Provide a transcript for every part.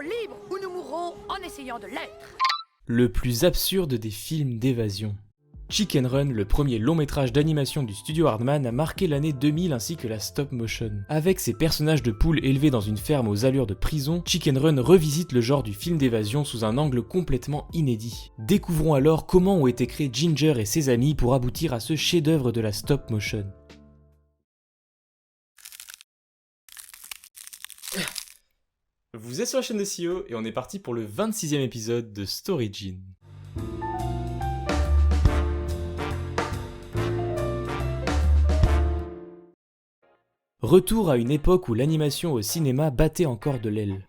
libres ou nous mourrons en essayant de l'être. Le plus absurde des films d'évasion. Chicken Run, le premier long métrage d'animation du studio Aardman, a marqué l'année 2000 ainsi que la stop motion. Avec ses personnages de poules élevés dans une ferme aux allures de prison, Chicken Run revisite le genre du film d'évasion sous un angle complètement inédit. Découvrons alors comment ont été créés Ginger et ses amis pour aboutir à ce chef-d'œuvre de la stop motion. Vous êtes sur la chaîne de CEO et on est parti pour le 26e épisode de Storyjin. Retour à une époque où l'animation au cinéma battait encore de l'aile.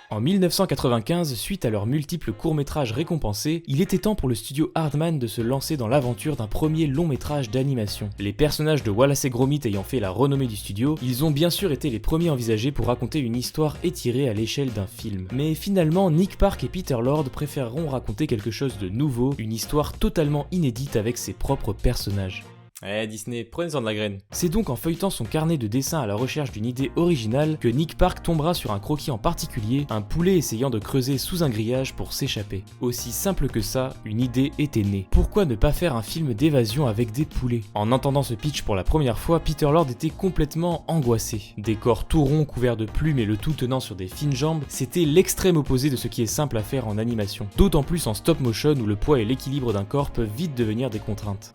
En 1995, suite à leurs multiples courts-métrages récompensés, il était temps pour le studio Aardman de se lancer dans l'aventure d'un premier long-métrage d'animation. Les personnages de Wallace et Gromit ayant fait la renommée du studio, ils ont bien sûr été les premiers envisagés pour raconter une histoire étirée à l'échelle d'un film. Mais finalement, Nick Park et Peter Lord préféreront raconter quelque chose de nouveau, une histoire totalement inédite avec ses propres personnages. Disney, prenez-en de la graine. C'est donc en feuilletant son carnet de dessin à la recherche d'une idée originale que Nick Park tombera sur un croquis en particulier, un poulet essayant de creuser sous un grillage pour s'échapper. Aussi simple que ça, une idée était née. Pourquoi ne pas faire un film d'évasion avec des poulets ? En entendant ce pitch pour la première fois, Peter Lord était complètement angoissé. Des corps tout ronds couverts de plumes et le tout tenant sur des fines jambes, c'était l'extrême opposé de ce qui est simple à faire en animation. D'autant plus en stop motion où le poids et l'équilibre d'un corps peuvent vite devenir des contraintes.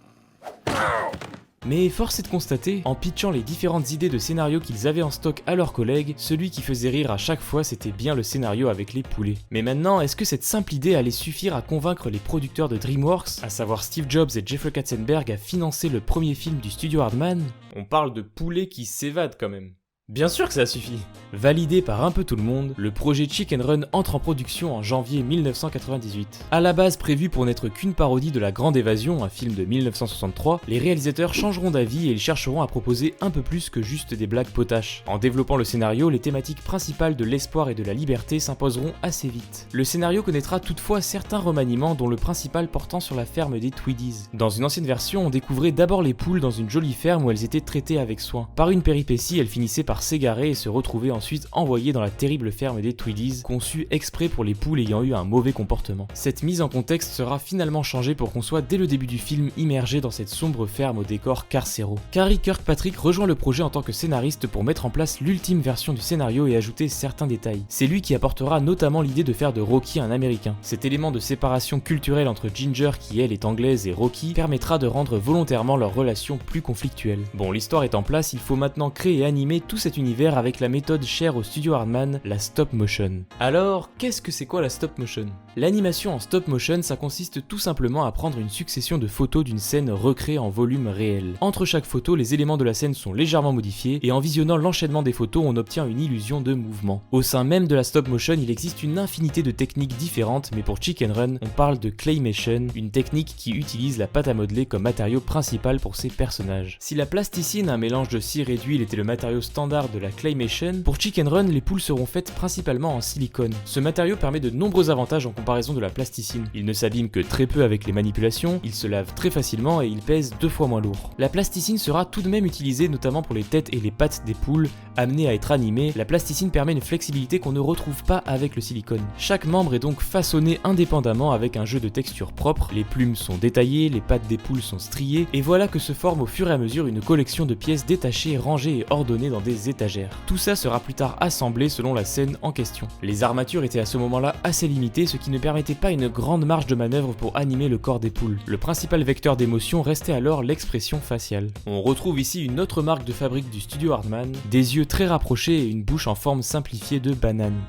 Mais force est de constater, en pitchant les différentes idées de scénario qu'ils avaient en stock à leurs collègues, celui qui faisait rire à chaque fois c'était bien le scénario avec les poulets. Mais maintenant, est-ce que cette simple idée allait suffire à convaincre les producteurs de DreamWorks, à savoir Steve Jobs et Jeffrey Katzenberg, à financer le premier film du studio Aardman ? On parle de poulets qui s'évadent quand même. Bien sûr que ça suffit. Validé par un peu tout le monde, le projet Chicken Run entre en production en janvier 1998. À la base prévu pour n'être qu'une parodie de La Grande Évasion, un film de 1963, les réalisateurs changeront d'avis et ils chercheront à proposer un peu plus que juste des blagues potaches. En développant le scénario, les thématiques principales de l'espoir et de la liberté s'imposeront assez vite. Le scénario connaîtra toutefois certains remaniements dont le principal portant sur la ferme des Tweedies. Dans une ancienne version, on découvrait d'abord les poules dans une jolie ferme où elles étaient traitées avec soin. Par une péripétie, elles finissaient par s'égarer et se retrouver ensuite envoyées dans la terrible ferme des Tweedies, conçue exprès pour les poules ayant eu un mauvais comportement. Cette mise en contexte sera finalement changée pour qu'on soit dès le début du film immergé dans cette sombre ferme au décor carcéraux. Carey Kirkpatrick rejoint le projet en tant que scénariste pour mettre en place l'ultime version du scénario et ajouter certains détails. C'est lui qui apportera notamment l'idée de faire de Rocky un américain. Cet élément de séparation culturelle entre Ginger, qui elle est anglaise, et Rocky permettra de rendre volontairement leur relation plus conflictuelle. Bon, l'histoire est en place, il faut maintenant créer et animer tout cet univers avec la méthode chère au studio Aardman, la stop motion. Alors, qu'est-ce que c'est quoi la stop motion ? L'animation en stop motion, ça consiste tout simplement à prendre une succession de photos d'une scène recréée en volume réel. Entre chaque photo, les éléments de la scène sont légèrement modifiés et en visionnant l'enchaînement des photos, on obtient une illusion de mouvement. Au sein même de la stop motion, il existe une infinité de techniques différentes, mais pour Chicken Run, on parle de claymation, une technique qui utilise la pâte à modeler comme matériau principal pour ses personnages. Si la plasticine, un mélange de cire et d'huile, était le matériau standard de la claymation, pour Chicken Run, les poules seront faites principalement en silicone. Ce matériau permet de nombreux avantages en comparaison de la plasticine. Il ne s'abîme que très peu avec les manipulations, il se lave très facilement et il pèse 2 fois moins lourd. La plasticine sera tout de même utilisée notamment pour les têtes et les pattes des poules amenées à être animées. La plasticine permet une flexibilité qu'on ne retrouve pas avec le silicone. Chaque membre est donc façonné indépendamment avec un jeu de texture propre, les plumes sont détaillées, les pattes des poules sont striées, et voilà que se forme au fur et à mesure une collection de pièces détachées, rangées et ordonnées dans des étagères. Tout ça sera plus tard assemblé selon la scène en question. Les armatures étaient à ce moment-là assez limitées, ce qui ne permettait pas une grande marge de manœuvre pour animer le corps des poules. Le principal vecteur d'émotion restait alors l'expression faciale. On retrouve ici une autre marque de fabrique du studio Aardman, des yeux très rapprochés et une bouche en forme simplifiée de banane.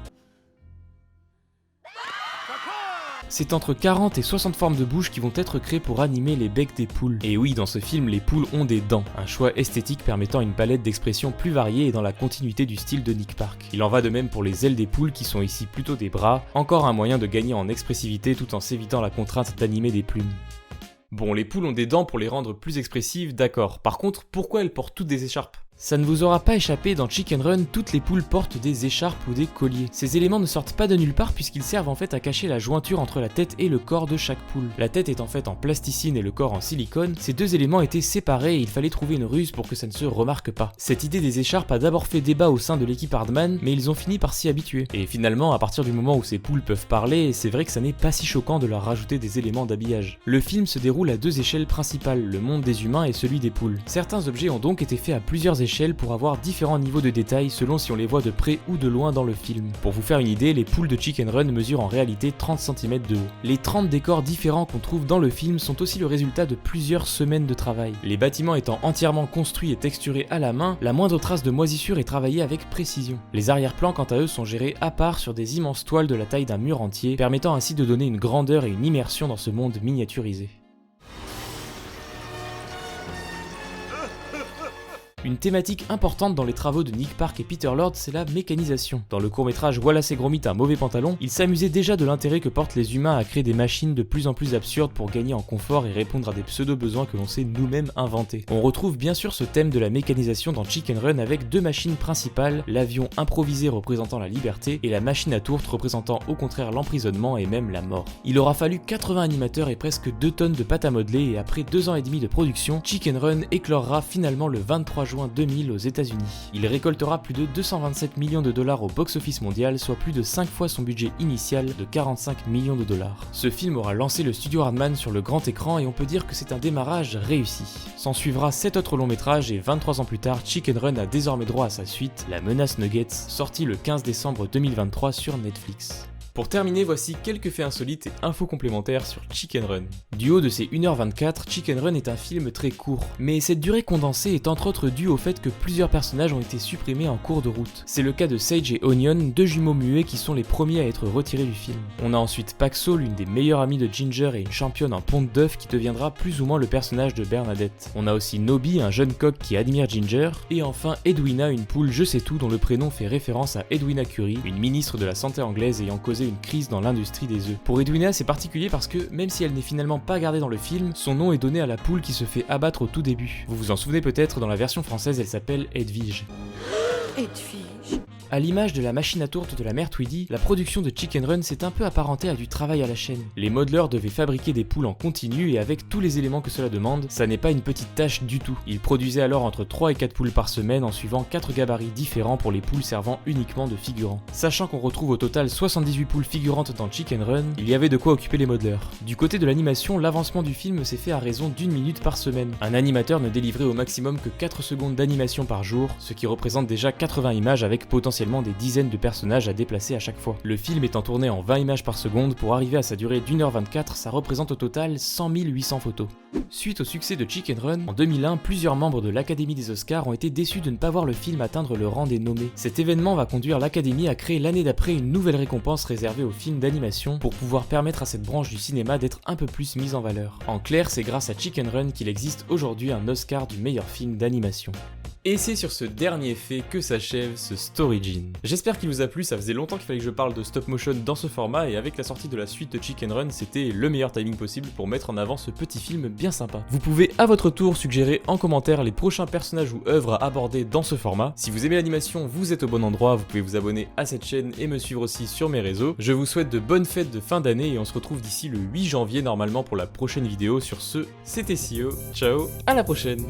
C'est entre 40 et 60 formes de bouche qui vont être créées pour animer les becs des poules. Et oui, dans ce film, les poules ont des dents, un choix esthétique permettant une palette d'expressions plus variée et dans la continuité du style de Nick Park. Il en va de même pour les ailes des poules qui sont ici plutôt des bras, encore un moyen de gagner en expressivité tout en s'évitant la contrainte d'animer des plumes. Bon, les poules ont des dents pour les rendre plus expressives, d'accord. Par contre, pourquoi elles portent toutes des écharpes ? Ça ne vous aura pas échappé, dans Chicken Run, toutes les poules portent des écharpes ou des colliers. Ces éléments ne sortent pas de nulle part puisqu'ils servent en fait à cacher la jointure entre la tête et le corps de chaque poule. La tête est en fait en plasticine et le corps en silicone, ces deux éléments étaient séparés et il fallait trouver une ruse pour que ça ne se remarque pas. Cette idée des écharpes a d'abord fait débat au sein de l'équipe Hardman, mais ils ont fini par s'y habituer. Et finalement, à partir du moment où ces poules peuvent parler, c'est vrai que ça n'est pas si choquant de leur rajouter des éléments d'habillage. Le film se déroule à deux échelles principales, le monde des humains et celui des poules. Certains objets ont donc été faits à plusieurs échelles pour avoir différents niveaux de détails selon si on les voit de près ou de loin dans le film. Pour vous faire une idée, les poules de Chicken Run mesurent en réalité 30 cm de haut. Les 30 décors différents qu'on trouve dans le film sont aussi le résultat de plusieurs semaines de travail. Les bâtiments étant entièrement construits et texturés à la main, la moindre trace de moisissure est travaillée avec précision. Les arrière-plans quant à eux sont gérés à part sur des immenses toiles de la taille d'un mur entier, permettant ainsi de donner une grandeur et une immersion dans ce monde miniaturisé. Une thématique importante dans les travaux de Nick Park et Peter Lord, c'est la mécanisation. Dans le court-métrage Wallace et Gromit un mauvais pantalon, ils s'amusaient déjà de l'intérêt que portent les humains à créer des machines de plus en plus absurdes pour gagner en confort et répondre à des pseudo-besoins que l'on s'est nous-mêmes inventés. On retrouve bien sûr ce thème de la mécanisation dans Chicken Run avec deux machines principales, l'avion improvisé représentant la liberté et la machine à tourte représentant au contraire l'emprisonnement et même la mort. Il aura fallu 80 animateurs et presque 2 tonnes de pâte à modeler et après 2 ans et demi de production, Chicken Run éclorera finalement le 23 juin 2000 aux États-Unis. Il récoltera plus de 227 millions de dollars au box-office mondial, soit plus de 5 fois son budget initial de 45 millions de dollars. Ce film aura lancé le studio Hardman sur le grand écran et on peut dire que c'est un démarrage réussi. S'en suivra 7 autres longs métrages et 23 ans plus tard, Chicken Run a désormais droit à sa suite, La Menace Nuggets, sortie le 15 décembre 2023 sur Netflix. Pour terminer, voici quelques faits insolites et infos complémentaires sur Chicken Run. Du haut de ses 1h24, Chicken Run est un film très court, mais cette durée condensée est entre autres due au fait que plusieurs personnages ont été supprimés en cours de route. C'est le cas de Sage et Onion, deux jumeaux muets qui sont les premiers à être retirés du film. On a ensuite Paxo, l'une des meilleures amies de Ginger et une championne en ponte d'œuf qui deviendra plus ou moins le personnage de Bernadette. On a aussi Nobby, un jeune coq qui admire Ginger, et enfin Edwina, une poule je sais tout dont le prénom fait référence à Edwina Curie, une ministre de la santé anglaise ayant causé une crise dans l'industrie des œufs. Pour Edwina, c'est particulier parce que, même si elle n'est finalement pas gardée dans le film, son nom est donné à la poule qui se fait abattre au tout début. Vous vous en souvenez peut-être, dans la version française, elle s'appelle Edwige. Edwige. À l'image de la machine à tourte de la mère Tweedy, la production de Chicken Run s'est un peu apparentée à du travail à la chaîne. Les modeleurs devaient fabriquer des poules en continu et avec tous les éléments que cela demande, ça n'est pas une petite tâche du tout. Ils produisaient alors entre 3 et 4 poules par semaine en suivant 4 gabarits différents pour les poules servant uniquement de figurants. Sachant qu'on retrouve au total 78 poules figurantes dans Chicken Run, il y avait de quoi occuper les modeleurs. Du côté de l'animation, l'avancement du film s'est fait à raison d'1 minute par semaine. Un animateur ne délivrait au maximum que 4 secondes d'animation par jour, ce qui représente déjà 80 images avec potentiellement des dizaines de personnages à déplacer à chaque fois. Le film étant tourné en 20 images par seconde, pour arriver à sa durée d'1h24, ça représente au total 100 800 photos. Suite au succès de Chicken Run, en 2001, plusieurs membres de l'Académie des Oscars ont été déçus de ne pas voir le film atteindre le rang des nommés. Cet événement va conduire l'Académie à créer l'année d'après une nouvelle récompense réservée aux films d'animation pour pouvoir permettre à cette branche du cinéma d'être un peu plus mise en valeur. En clair, c'est grâce à Chicken Run qu'il existe aujourd'hui un Oscar du meilleur film d'animation. Et c'est sur ce dernier fait que s'achève ce Storygen. J'espère qu'il vous a plu, ça faisait longtemps qu'il fallait que je parle de stop motion dans ce format et avec la sortie de la suite de Chicken Run, c'était le meilleur timing possible pour mettre en avant ce petit film bien sympa. Vous pouvez à votre tour suggérer en commentaire les prochains personnages ou œuvres à aborder dans ce format. Si vous aimez l'animation, vous êtes au bon endroit, vous pouvez vous abonner à cette chaîne et me suivre aussi sur mes réseaux. Je vous souhaite de bonnes fêtes de fin d'année et on se retrouve d'ici le 8 janvier normalement pour la prochaine vidéo. Sur ce, c'était CEO, ciao, à la prochaine.